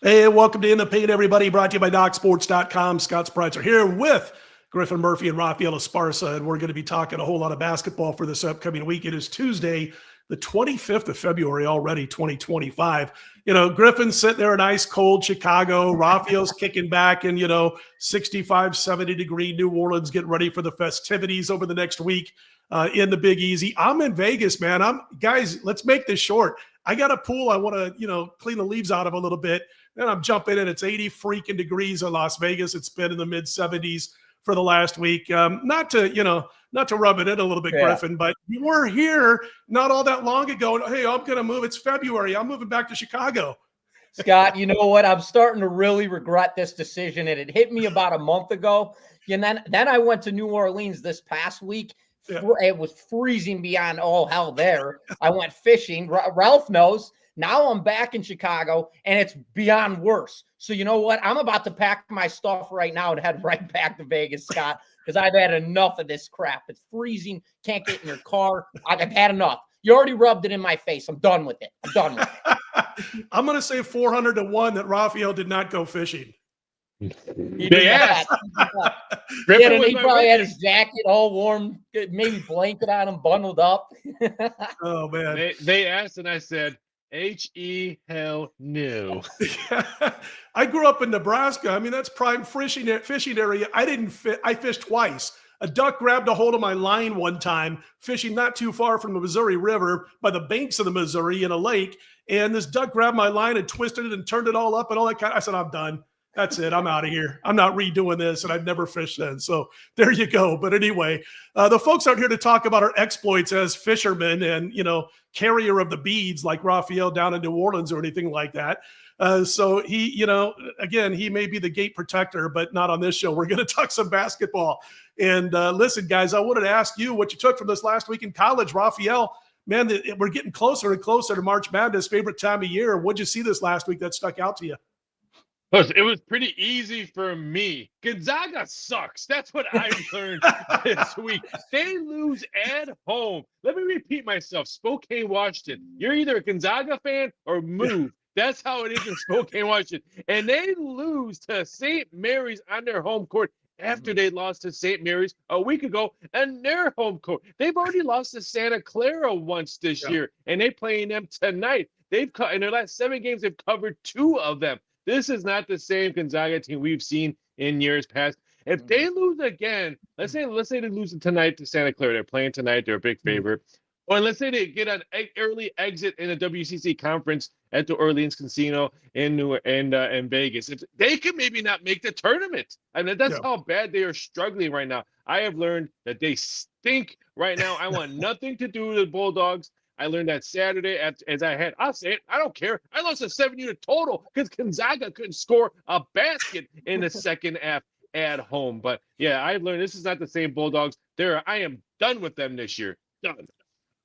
Hey, welcome to In the Paint, everybody. Brought to you by DocSports.com. Scott Spreitzer here with Griffin Murphy and Raphael Esparza, and we're going to be talking a whole lot of basketball for this upcoming week. It is Tuesday, the 25th of February already, 2025. Griffin's sitting there in ice cold Chicago. Raphael's kicking back in, 65, 70-degree New Orleans, getting ready for the festivities over the next week in the Big Easy. I'm in Vegas, man. Guys, let's make this short. I got a pool I want to, clean the leaves out of a little bit. Then I'm jumping in. It's 80 freaking degrees in Las Vegas. It's been in the mid 70s for the last week. Not to rub it in a little bit, yeah. Griffin, but you were here not all that long ago. Hey, I'm going to move. It's February. I'm moving back to Chicago. Scott, you know what? I'm starting to really regret this decision. And it hit me about a month ago. And then I went to New Orleans this past week. Yeah. It was freezing beyond all hell there. I went fishing. Ralph knows. Now I'm back in Chicago, and it's beyond worse. So you know what? I'm about to pack my stuff right now and head right back to Vegas, Scott, because I've had enough of this crap. It's freezing. Can't get in your car. I've had enough. You already rubbed it in my face. I'm done with it. I'm going to say 400-1 that Raphael did not go fishing. He asked. Yeah, and he probably had his jacket all warm, maybe blanket on him, bundled up. Oh, man. They asked, and I said, hell no. I grew up in Nebraska. I mean, that's prime fishing area. I fished twice. A duck grabbed a hold of my line one time, fishing not too far from the Missouri River by the banks of the Missouri in a lake. And this duck grabbed my line and twisted it and turned it all up and all that kind of. I said, I'm done. That's it. I'm out of here. I'm not redoing this, and I've never fished then. So there you go. But anyway, the folks aren't here to talk about our exploits as fishermen and, carrier of the beads like Raphael down in New Orleans or anything like that. So he, again, he may be the gate protector, but not on this show. We're going to talk some basketball. And listen, guys, I wanted to ask you what you took from this last week in college. Raphael, man, we're getting closer and closer to March Madness, favorite time of year. What'd you see this last week that stuck out to you? It was pretty easy for me. Gonzaga sucks. That's what I learned this week. They lose at home. Let me repeat myself. Spokane, Washington. You're either a Gonzaga fan or move. That's how it is in Spokane, Washington. And they lose to St. Mary's on their home court after they lost to St. Mary's a week ago on their home court. They've already lost to Santa Clara once this year, and they're playing them tonight. In their last 7 games, they've covered 2 of them. This is not the same Gonzaga team we've seen in years past. If they lose again, let's say they lose tonight to Santa Clara. They're playing tonight. They're a big favorite. Or let's say they get an early exit in the WCC conference at the Orleans Casino in Vegas. If they could maybe not make the tournament. I mean, that's how bad they are struggling right now. I have learned that they stink right now. I want nothing to do with the Bulldogs. I learned that Saturday I'll say it. I don't care. I lost a 7-unit total because Gonzaga couldn't score a basket in the second half at home. But yeah, I've learned this is not the same Bulldogs. I am done with them this year. Done.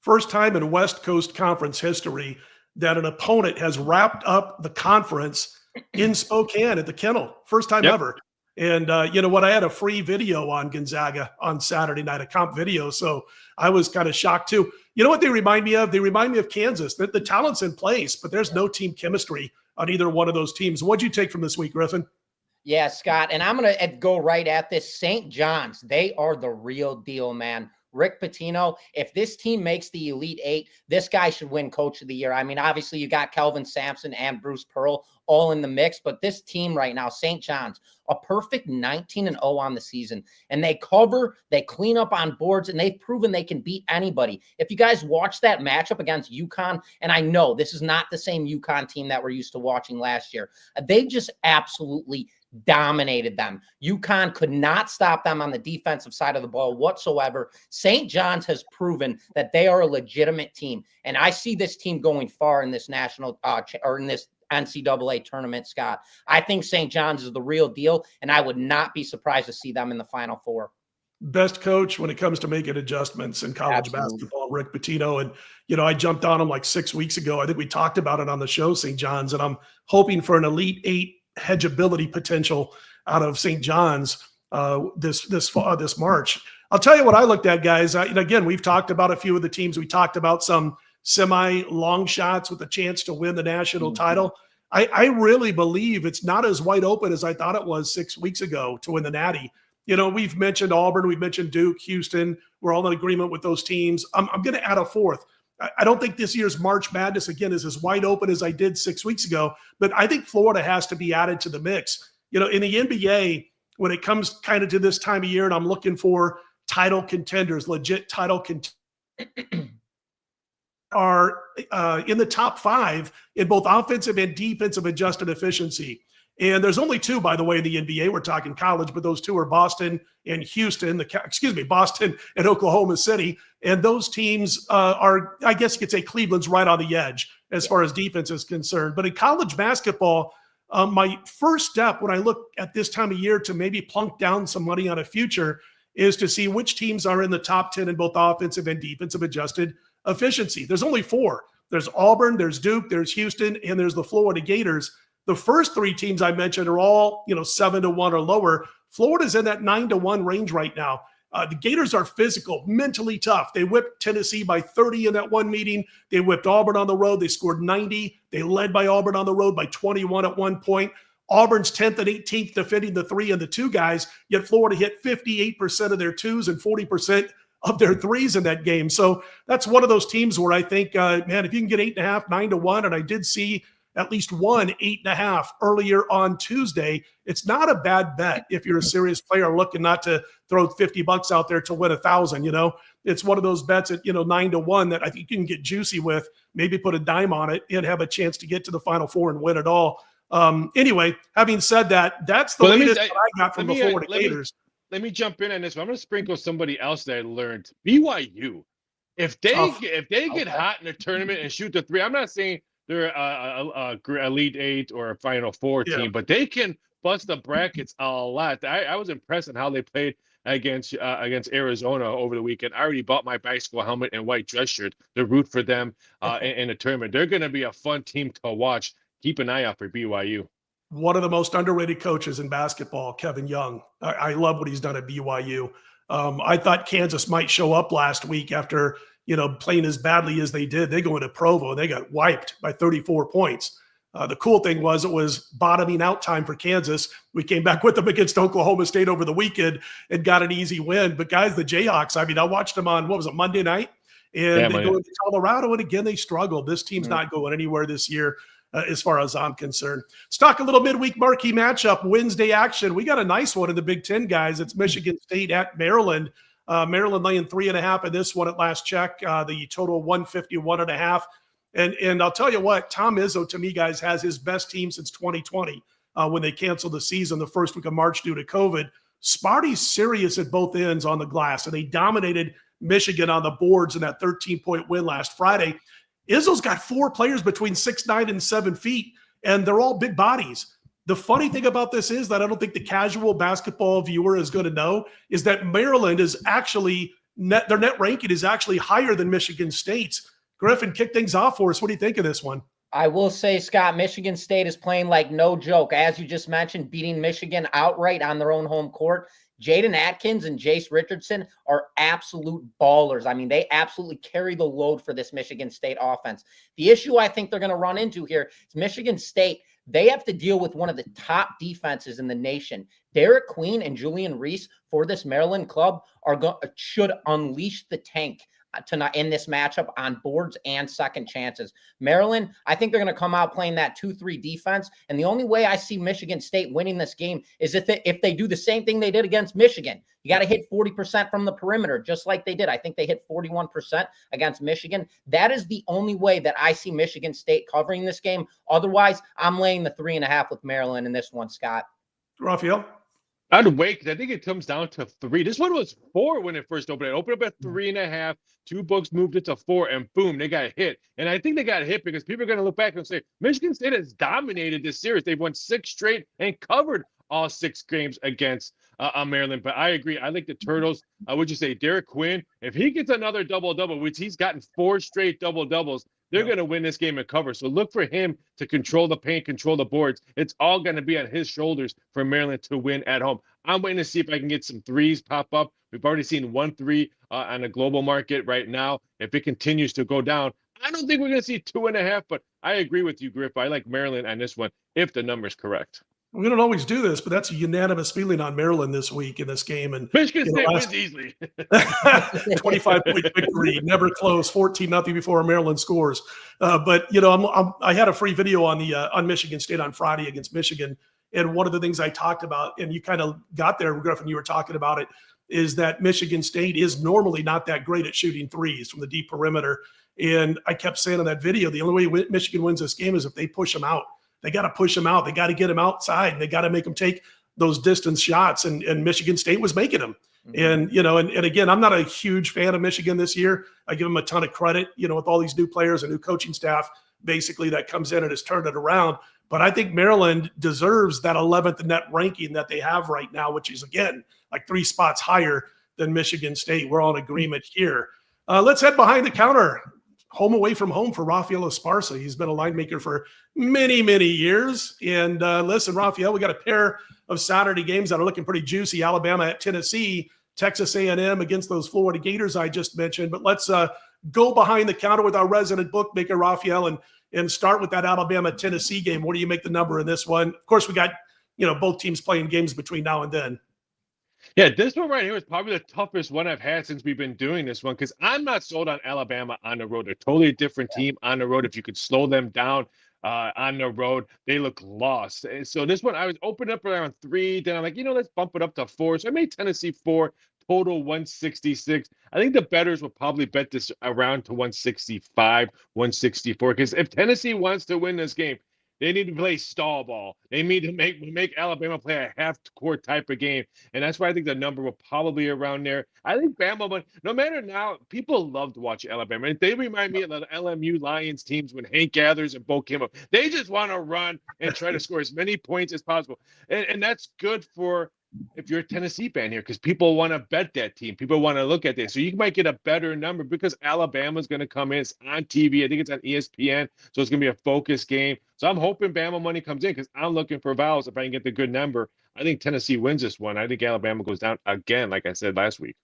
First time in West Coast Conference history that an opponent has wrapped up the conference in Spokane at the Kennel. First time ever. And you know what? I had a free video on Gonzaga on Saturday night, a comp video. So I was kind of shocked too. You know what they remind me of? They remind me of Kansas. The talent's in place, but there's no team chemistry on either one of those teams. What'd you take from this week, Griffin? Yeah, Scott, and I'm going to go right at this. St. John's, they are the real deal, man. Rick Pitino, if this team makes the Elite Eight, this guy should win Coach of the Year. I mean, obviously you got Kelvin Sampson and Bruce Pearl all in the mix, but this team right now, St. John's, a perfect 19-0 on the season. And they cover, they clean up on boards, and they've proven they can beat anybody. If you guys watch that matchup against UConn, and I know this is not the same UConn team that we're used to watching last year, they just absolutely dominated them. UConn could not stop them on the defensive side of the ball whatsoever. St. John's has proven that they are a legitimate team, and I see this team going far in this national or in this NCAA tournament, Scott. I think St. John's is the real deal, and I would not be surprised to see them in the Final Four. Best coach when it comes to making adjustments in college basketball, Rick Pitino. And, you know, I jumped on him like 6 weeks ago. I think we talked about it on the show, St. John's, and I'm hoping for an Elite Eight hedgeability potential out of St. John's this March. I'll tell you what I looked at, guys. And again, we've talked about a few of the teams. We talked about some semi-long shots with a chance to win the national title. I really believe it's not as wide open as I thought it was 6 weeks ago to win the Natty. We've mentioned Auburn, we've mentioned Duke, Houston. We're all in agreement with those teams. I'm going to add a fourth. I don't think this year's March Madness, again, is as wide open as I did 6 weeks ago, but I think Florida has to be added to the mix. In the NBA, when it comes kind of to this time of year and I'm looking for title contenders, legit title contenders, are in the top 5 in both offensive and defensive adjusted efficiency. And there's only 2, by the way, in the NBA. We're talking college, but those 2 are Boston and Houston, Boston and Oklahoma City. And those teams are, I guess you could say Cleveland's right on the edge as far as defense is concerned. But in college basketball, my first step when I look at this time of year to maybe plunk down some money on a future is to see which teams are in the top 10 in both offensive and defensive adjusted efficiency. There's only 4. There's Auburn, there's Duke, there's Houston, and there's the Florida Gators. The first 3 teams I mentioned are all, 7-1 or lower. Florida's in that 9-1 range right now. The Gators are physical, mentally tough. They whipped Tennessee by 30 in that one meeting. They whipped Auburn on the road. They scored 90. They led by Auburn on the road by 21 at one point. Auburn's 10th and 18th defending the 3 and the 2 guys, yet Florida hit 58% of their 2s and 40% of their 3s in that game. So that's one of those teams where I think, man, if you can get 8.5, 9-1, and I did see at least one 8.5 earlier on Tuesday, it's not a bad bet if you're a serious player looking not to throw $50 out there to win 1,000. It's one of those bets at 9-1 that I think you can get juicy with, maybe put a dime on it and have a chance to get to the Final Four and win it all. Anyway, having said that, that's the latest that I got from the Florida Gators. Let me jump in on this one. I'm going to sprinkle somebody else that I learned. BYU. If they get hot in the tournament and shoot the 3, I'm not saying they're a Elite 8 or a Final Four team, but they can bust the brackets a lot. I was impressed on how they played against Arizona over the weekend. I already bought my bicycle helmet and white dress shirt to root for them in the tournament. They're going to be a fun team to watch. Keep an eye out for BYU. One of the most underrated coaches in basketball, Kevin Young. I love what he's done at BYU. I thought Kansas might show up last week after playing as badly as they did. They go into Provo and they got wiped by 34 points. The cool thing was it was bottoming out time for Kansas. We came back with them against Oklahoma State over the weekend and got an easy win. But guys, the Jayhawks, I watched them on, Monday night? And they go into Colorado, and again, they struggled. This team's not going anywhere this year. As far as I'm concerned. Let's talk a little midweek marquee matchup, Wednesday action. We got a nice one in the Big Ten, guys. It's Michigan State at Maryland. Maryland laying 3.5 in this one at last check. The total 151.5. And I'll tell you what, Tom Izzo, to me, guys, has his best team since 2020 when they canceled the season the first week of March due to COVID. Sparty's serious at both ends on the glass, and they dominated Michigan on the boards in that 13-point win last Friday. Izzo's got 4 players between 6'9" and 7 feet, and they're all big bodies. The funny thing about this is that I don't think the casual basketball viewer is going to know is that Maryland is actually their net ranking is actually higher than Michigan State's. Griffin, kick things off for us. What do you think of this one? I will say, Scott, Michigan State is playing like no joke. As you just mentioned, beating Michigan outright on their own home court. Jaden Atkins and Jace Richardson are absolute ballers. They absolutely carry the load for this Michigan State offense. The issue I think they're going to run into here is Michigan State. They have to deal with one of the top defenses in the nation. Derek Queen and Julian Reese for this Maryland club should unleash the tank tonight in this matchup on boards and second chances. Maryland, I think they're going to come out playing that 2-3 defense. And the only way I see Michigan State winning this game is if they do the same thing they did against Michigan. You got to hit 40% from the perimeter, just like they did. I think they hit 41% against Michigan. That is the only way that I see Michigan State covering this game. Otherwise, I'm laying the 3.5 with Maryland in this one, Scott. Raphael? I'd wait because I think it comes down to 3. This one was 4 when it first opened. It opened up at 3.5. 2 books moved it to 4, and boom, they got hit. And I think they got hit because people are going to look back and say, Michigan State has dominated this series. They've won 6 straight and covered all 6 games against Maryland. But I agree. I like the Turtles. I would just say Derek Quinn, if he gets another double-double, which he's gotten 4 straight double-doubles, they're going to win this game and cover. So look for him to control the paint, control the boards. It's all going to be on his shoulders for Maryland to win at home. I'm waiting to see if I can get some 3s pop up. We've already seen 1 3 on the global market right now. If it continues to go down, I don't think we're going to see 2.5, but I agree with you, Griff. I like Maryland on this one if the number's correct. We don't always do this, but that's a unanimous feeling on Maryland this week in this game. And Michigan State wins easily. 25-point victory, never close, 14-0 before Maryland scores. But I had a free video on Michigan State on Friday against Michigan, and one of the things I talked about, and you kind of got there, Griffin, you were talking about it, is that Michigan State is normally not that great at shooting threes from the deep perimeter. And I kept saying in that video, the only way Michigan wins this game is if they push them out. They got to push them out. They got to get them outside. And they got to make them take those distance shots. And Michigan State was making them. Mm-hmm. And again, I'm not a huge fan of Michigan this year. I give them a ton of credit, with all these new players and new coaching staff, basically, that comes in and has turned it around. But I think Maryland deserves that 11th net ranking that they have right now, which is, again, like 3 spots higher than Michigan State. We're all in agreement here. Let's head behind the counter. Home away from home for Raphael Esparza. He's been a line maker for many, many years. And listen, Raphael, we got a pair of Saturday games that are looking pretty juicy. Alabama at Tennessee, Texas A&M against those Florida Gators I just mentioned. But let's go behind the counter with our resident bookmaker, Raphael, and start with that Alabama-Tennessee game. What do you make the number in this one? Of course, we got, both teams playing games between now and then. Yeah, this one right here is probably the toughest one I've had since we've been doing this one, because I'm not sold on Alabama on the road. They're totally a different team on the road. If you could slow them down on the road, they look lost. And so this one, I was opened up around 3. Then I'm like, let's bump it up to 4. So I made Tennessee 4, total 166. I think the bettors will probably bet this around to 165, 164, because if Tennessee wants to win this game, they need to play stall ball. They need to make Alabama play a half-court type of game. And that's why I think the number will probably be around there. I think Bama, but no matter now, people love to watch Alabama. And they remind me of the LMU Lions teams when Hank Gathers and Bo came up. They just want to run and try to score as many points as possible. And that's good for if you're a Tennessee fan here, because people want to bet that team. People want to look at this. So you might get a better number because Alabama's going to come in. It's on TV. I think it's on ESPN. So it's going to be a focus game. So I'm hoping Bama money comes in because I'm looking for vowels. If I can get the good number, I think Tennessee wins this one. I think Alabama goes down again, like I said last week.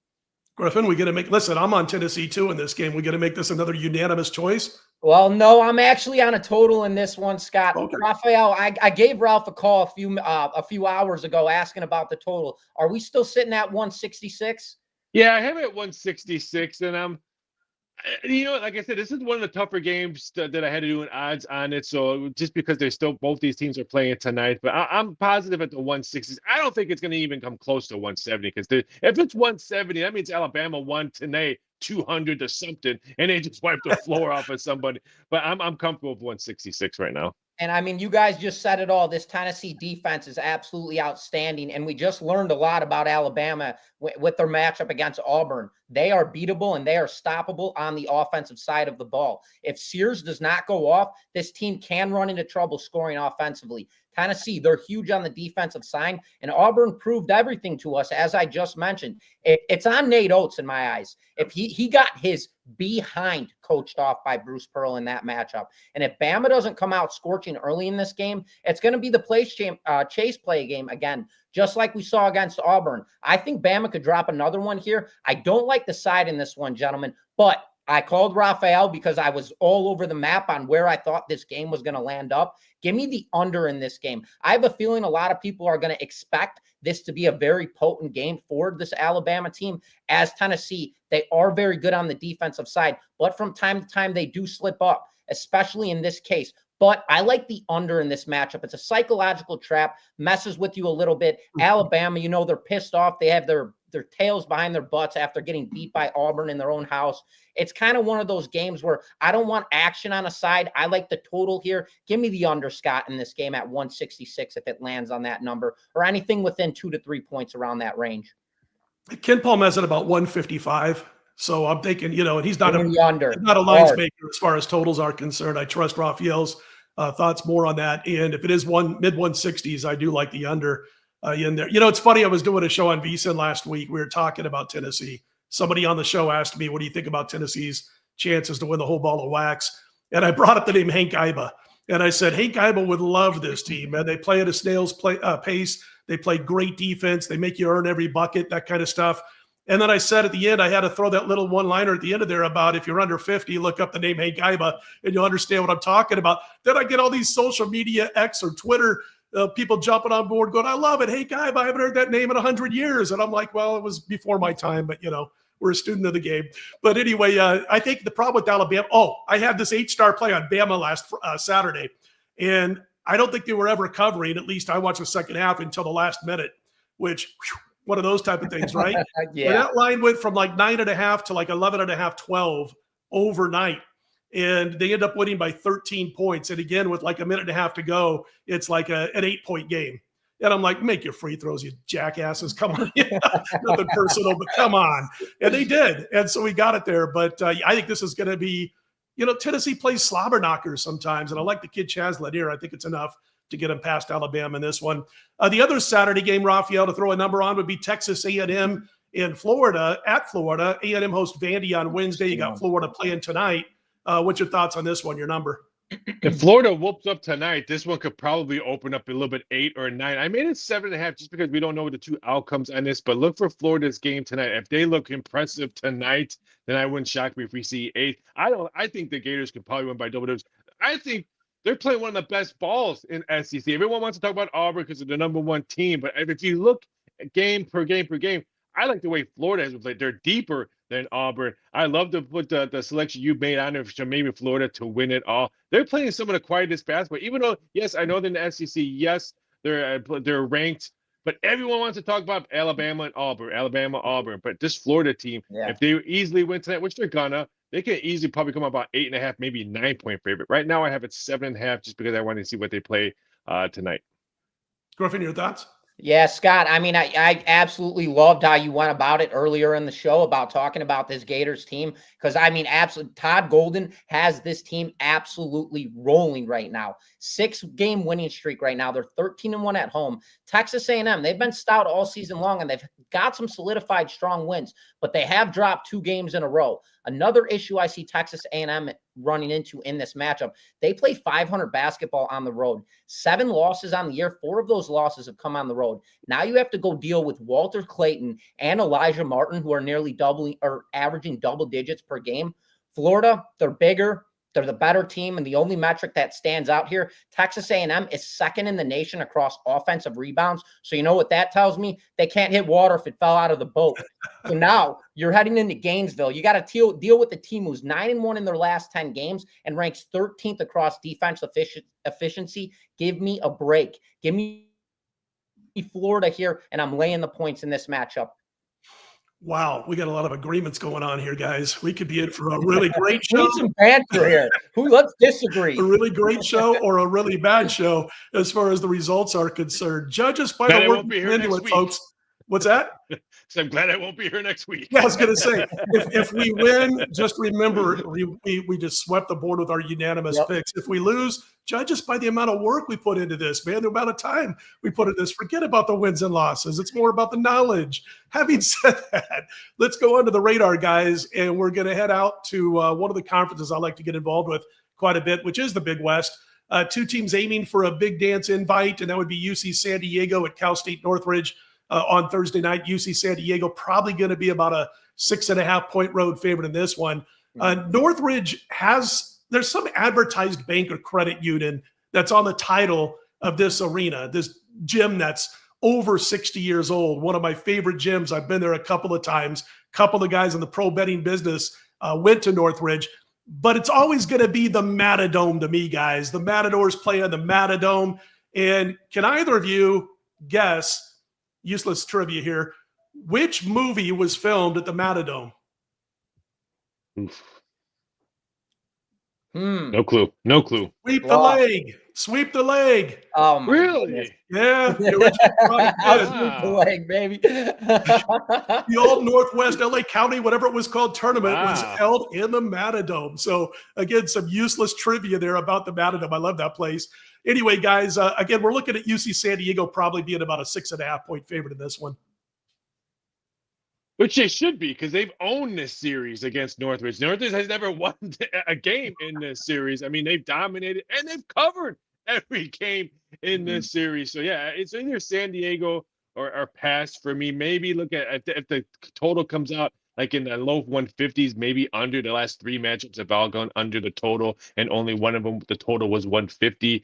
Griffin, we got to listen, I'm on Tennessee too in this game. We got to make this another unanimous choice. Well, no, I'm actually on a total in this one, Scott. Okay. Raphael, I gave Ralph a call a few hours ago asking about the total. Are we still sitting at 166? Yeah, I have it at 166, and I'm like I said, this is one of the tougher games that I had to do an odds on it. So just because both these teams are playing tonight, but I'm positive at the 160s. I don't think it's going to even come close to 170 because if it's 170, that means Alabama won tonight 200 to something, and they just wiped the floor off of somebody. But I'm comfortable with 166 right now. And I mean, you guys just said it all. This Tennessee defense is absolutely outstanding. And we just learned a lot about Alabama with their matchup against Auburn. They are beatable and they are stoppable on the offensive side of the ball. If Sears does not go off, this team can run into trouble scoring offensively. Tennessee, they're huge on the defensive side, and Auburn proved everything to us, as I just mentioned. It's on Nate Oates in my eyes. If he got his behind coached off by Bruce Pearl in that matchup, and if Bama doesn't come out scorching early in this game, it's going to be the chase play game again, just like we saw against Auburn. I think Bama could drop another one here. I don't like the side in this one, gentlemen, but I called Raphael because I was all over the map on where I thought this game was going to land up. Give me the under in this game. I have a feeling a lot of people are going to expect this to be a very potent game for this Alabama team. As Tennessee, they are very good on the defensive side, but from time to time they do slip up, especially in this case. But I like the under in this matchup. It's a psychological trap, messes with you a little bit. Alabama, they're pissed off. They have their tails behind their butts after getting beat by Auburn in their own house. It's kind of one of those games where I don't want action on a side. I like the total here. Give me the under, Scott, in this game at 166 if it lands on that number, or anything within 2 to 3 points around that range. Ken Palm has it about 155. So I'm thinking, and he's not a lines maker as far as totals are concerned. I trust Raphael's thoughts more on that. And if it is mid 160s, I do like the under in there. It's funny. I was doing a show on VSiN last week. We were talking about Tennessee. Somebody on the show asked me, what do you think about Tennessee's chances to win the whole ball of wax? And I brought up the name Hank Iba. And I said, Hank Iba would love this team, man. They play at a snail's pace. They play great defense. They make you earn every bucket, that kind of stuff. And then I said at the end, I had to throw that little one-liner at the end of there about if you're under 50, look up the name Hank Iba and you'll understand what I'm talking about. Then I get all these social media, X or Twitter, people jumping on board going, I love it. Hank Iba, I haven't heard that name in 100 years. And I'm like, well, it was before my time, but we're a student of the game. But anyway, I think the problem with Alabama, I had this 8-star play on Bama last Saturday, and I don't think they were ever covering. At least I watched the second half until the last minute, which one of those type of things, right? Yeah. And that line went from like 9.5 to like 11.5, 12 overnight. And they end up winning by 13 points. And again, with like a minute and a half to go, it's like an 8-point game. And I'm like, make your free throws, you jackasses. Come on. Nothing personal, but come on. And they did. And so we got it there. But I think this is going to be, Tennessee plays slobber knockers sometimes. And I like the kid Chaz Lanier. I think it's enough to get him past Alabama in this one. The other Saturday game, Raphael, to throw a number on would be Texas A&M in Florida, at Florida. A&M hosts Vandy on Wednesday. You got Florida playing tonight. What's your thoughts on this one, your number? If Florida whoops up tonight, this one could probably open up a little bit 8 or 9. I made it 7.5 just because we don't know the two outcomes on this. But look for Florida's game tonight. If they look impressive tonight, then I wouldn't shock me if we see 8. I think the Gators could probably win by double digits. I think they're playing one of the best balls in SEC. Everyone wants to talk about Auburn because they're the number 1 team. But if you look at game per game, I like the way Florida has played. They're deeper than Auburn. I love to put the selection you made on there for maybe Florida to win it all. They're playing some of the quietest basketball. Even though, yes, I know they're in the SEC. Yes, they're ranked. But everyone wants to talk about Alabama and Auburn. But this Florida team, if they easily win tonight, which they're gonna, they can easily probably come about 8.5, maybe 9-point favorite. Right now, I have it 7.5 just because I want to see what they play tonight. Griffin, your thoughts? Yeah, Scott, I mean, I absolutely loved how you went about it earlier in the show about talking about this Gators team because, I mean, absolutely, Todd Golden has this team absolutely rolling right now. 6-game winning streak right now. They're 13-1 at home. Texas A&M, they've been stout all season long, and they've got some solidified strong wins, but they have dropped 2 games in a row. Another issue I see Texas A&M running into in this matchup, they play 500 basketball on the road. 7 losses on the year. 4 of those losses have come on the road. Now you have to go deal with Walter Clayton and Elijah Martin, who are nearly doubling or averaging double digits per game. Florida, they're bigger. They're the better team, and the only metric that stands out here, Texas A&M is second in the nation across offensive rebounds. So you know what that tells me? They can't hit water if it fell out of the boat. So now you're heading into Gainesville. You got to deal with the team who's 9-1 in their last 10 games and ranks 13th across defense efficiency. Give me a break. Give me Florida here, and I'm laying the points in this matchup. Wow, we got a lot of agreements going on here, guys. We could be in for a really great show. We need some banter here. Let's disagree. A really great show or a really bad show as far as the results are concerned. Judge us by the work into it, folks. What's that? So I'm glad I won't be here next week. Yeah, I was going to say, if we win, just remember we just swept the board with our unanimous picks. If we lose, judge us by the amount of work we put into this, man, the amount of time we put into this. Forget about the wins and losses. It's more about the knowledge. Having said that, let's go under the radar, guys, and we're going to head out to one of the conferences I like to get involved with quite a bit, which is the Big West. 2 teams aiming for a big dance invite, and that would be UC San Diego at Cal State Northridge. On Thursday night, UC San Diego probably going to be about a 6.5-point road favorite in this one. Northridge there's some advertised bank or credit union that's on the title of this arena, this gym that's over 60 years old. One of my favorite gyms. I've been there a couple of times. A couple of guys in the pro betting business went to Northridge, but it's always going to be the Matadome to me, guys. The Matadors play on the Matadome. And can either of you guess, useless trivia here, which movie was filmed at the Matadome? No clue. Sweep the leg. Oh, my really? goodness. Yeah. Sweep the leg, baby. The old Northwest LA County, whatever it was called, tournament was held in the Matadome. So again, some useless trivia there about the Matadome. I love that place. Anyway, guys, again, we're looking at UC San Diego probably being about a 6.5-point favorite in this one. Which they should be, because they've owned this series against Northridge. Northridge has never won a game in this series. I mean, they've dominated and they've covered every game in this series. So, yeah, it's either San Diego or pass for me. Maybe look at if the total comes out like in the low 150s, maybe under. The last 3 matchups have all gone under the total, and only one of them, the total was 150.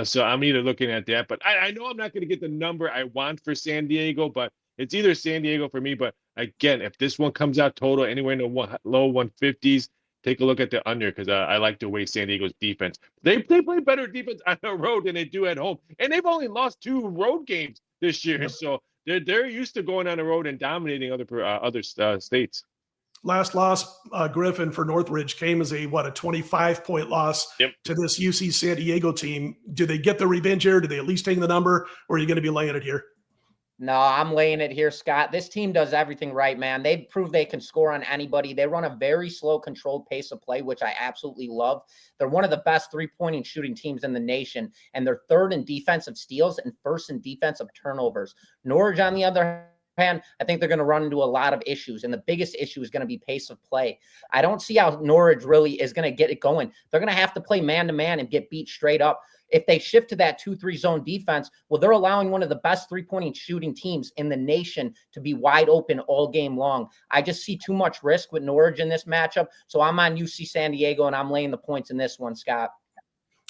So I'm either looking at that, but I know I'm not going to get the number I want for San Diego, but it's either San Diego for me. But again, if this one comes out total anywhere in the low 150s, take a look at the under, because I like the way San Diego's defense. They play better defense on the road than they do at home, and they've only lost 2 road games this year. So they're used to going on the road and dominating other states. Last loss, Griffin, for Northridge came as a 25-point loss to this UC San Diego team. Do they get the revenge here? Do they at least take the number, or are you going to be laying it here? No, I'm laying it here, Scott. This team does everything right, man. They've proved they can score on anybody. They run a very slow, controlled pace of play, which I absolutely love. They're one of the best three-point shooting teams in the nation, and they're 3rd in defensive steals and 1st in defensive turnovers. Norwich, on the other hand, I think they're going to run into a lot of issues, and the biggest issue is going to be pace of play. I don't see how Norwich really is going to get it going. They're going to have to play man-to-man and get beat straight up. If they shift to that 2-3 zone defense, well, they're allowing one of the best three-point shooting teams in the nation to be wide open all game long. I just see too much risk with Norwich in this matchup, so I'm on UC San Diego, and I'm laying the points in this one, Scott.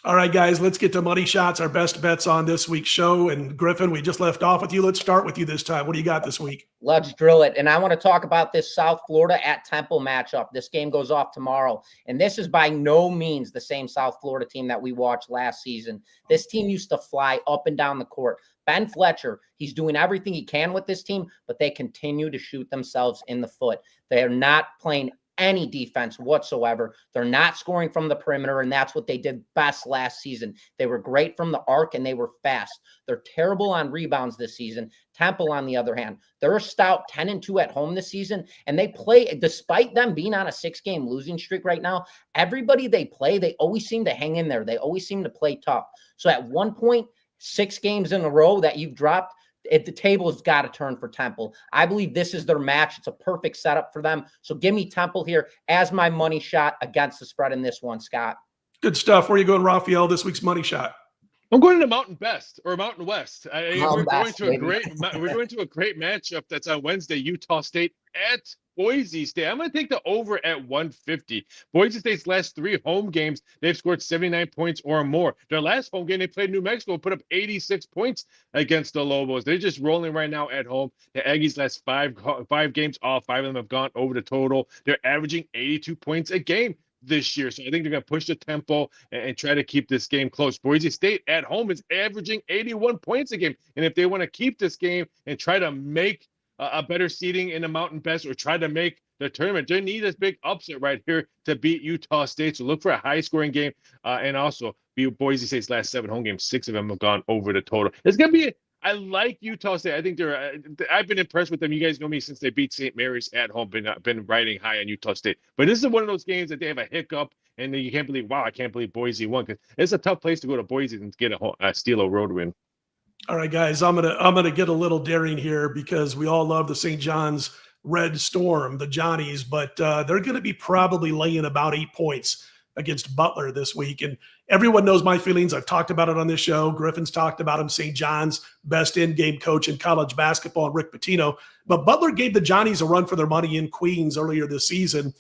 All right, guys, let's get to money shots, our best bets on this week's show. And Griffin, we just left off with you. Let's start with you this time. What do you got this week? Let's drill it. And I want to talk about this South Florida at Temple matchup. This game goes off tomorrow. And this is by no means the same South Florida team that we watched last season. This team used to fly up and down the court. Ben Fletcher, he's doing everything he can with this team, but they continue to shoot themselves in the foot. They are not playing any defense whatsoever. They're not scoring from the perimeter, and that's what they did best last season. They were great from the arc, and they were fast. They're terrible on rebounds this season. Temple, on the other hand, they're a stout 10-2 at home this season, and they play, despite them being on a 6-game losing streak right now, everybody they play, they always seem to hang in there. They always seem to play tough. So at one point, 6 games in a row that you've dropped, the table has got to turn for Temple. I believe this is their match. It's a perfect setup for them. So give me Temple here as my money shot against the spread in this one, Scott. Good stuff. Where are you going, Raphael, this week's money shot? I'm going to Mountain Best or Mountain West. We're going to a great matchup that's on Wednesday. Utah State at Boise State. I'm going to take the over at 150. Boise State's last 3 home games, they've scored 79 points or more. Their last home game, they played New Mexico, put up 86 points against the Lobos. They're just rolling right now at home. The Aggies' last 5 games, all 5 of them have gone over the total. They're averaging 82 points a game this year. So I think they're going to push the tempo and try to keep this game close. Boise State at home is averaging 81 points a game. And if they want to keep this game and try to make a better seeding in the Mountain West or try to make the tournament, they need this big upset right here to beat Utah State. So look for a high-scoring game and also Boise State's last 7 home games. 6 of them have gone over the total. It's going to be I like Utah State. I think I've been impressed with them. You guys know me since they beat St. Mary's at home. Been riding high on Utah State. But this is one of those games that they have a hiccup, and you can't believe, wow, I can't believe Boise won, because it's a tough place to go to Boise and get steal a road win. All right, guys, I'm gonna get a little daring here because we all love the St. John's Red Storm, the Johnnies, but they're going to be probably laying about 8 points against Butler this week. And everyone knows my feelings. I've talked about it on this show. Griffin's talked about him, St. John's best in-game coach in college basketball, Rick Pitino. But Butler gave the Johnnies a run for their money in Queens earlier this season.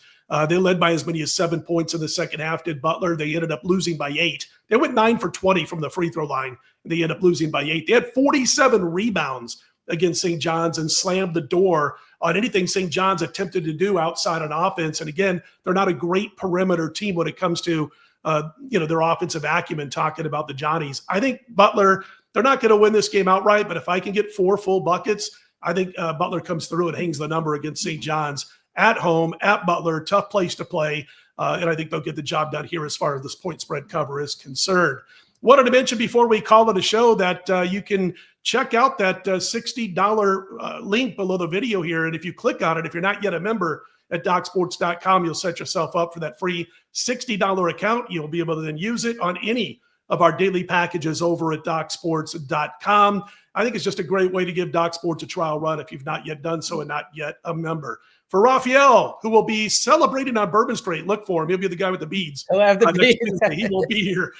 They led by as many as 7 points in the second half, did Butler. They ended up losing by 8. They went 9 for 20 from the free throw line. They ended up losing by 8. They had 47 rebounds against St. John's and slammed the door on anything St. John's attempted to do outside on offense. And again, they're not a great perimeter team when it comes to their offensive acumen, talking about the Johnnies. I think Butler, they're not going to win this game outright, but if I can get 4 full buckets, I think Butler comes through and hangs the number against St. John's at home, at Butler, tough place to play. And I think they'll get the job done here as far as this point spread cover is concerned. Wanted to mention before we call it a show that you can check out that $60 link below the video here. And if you click on it, if you're not yet a member at DocSports.com, you'll set yourself up for that free $60 account. You'll be able to then use it on any of our daily packages over at DocSports.com. I think it's just a great way to give Doc Sports a trial run if you've not yet done so and not yet a member. For Raphael, who will be celebrating on Bourbon Street, look for him. He'll be the guy with the beads. He'll have the Next beads. Tuesday. He will be here.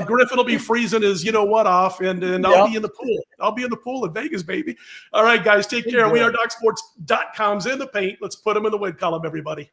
Griffin will be freezing his you-know-what off, and I'll be in the pool. I'll be in the pool in Vegas, baby. All right, guys, take care. We are DocSports.com's in the paint. Let's put them in the win column, everybody.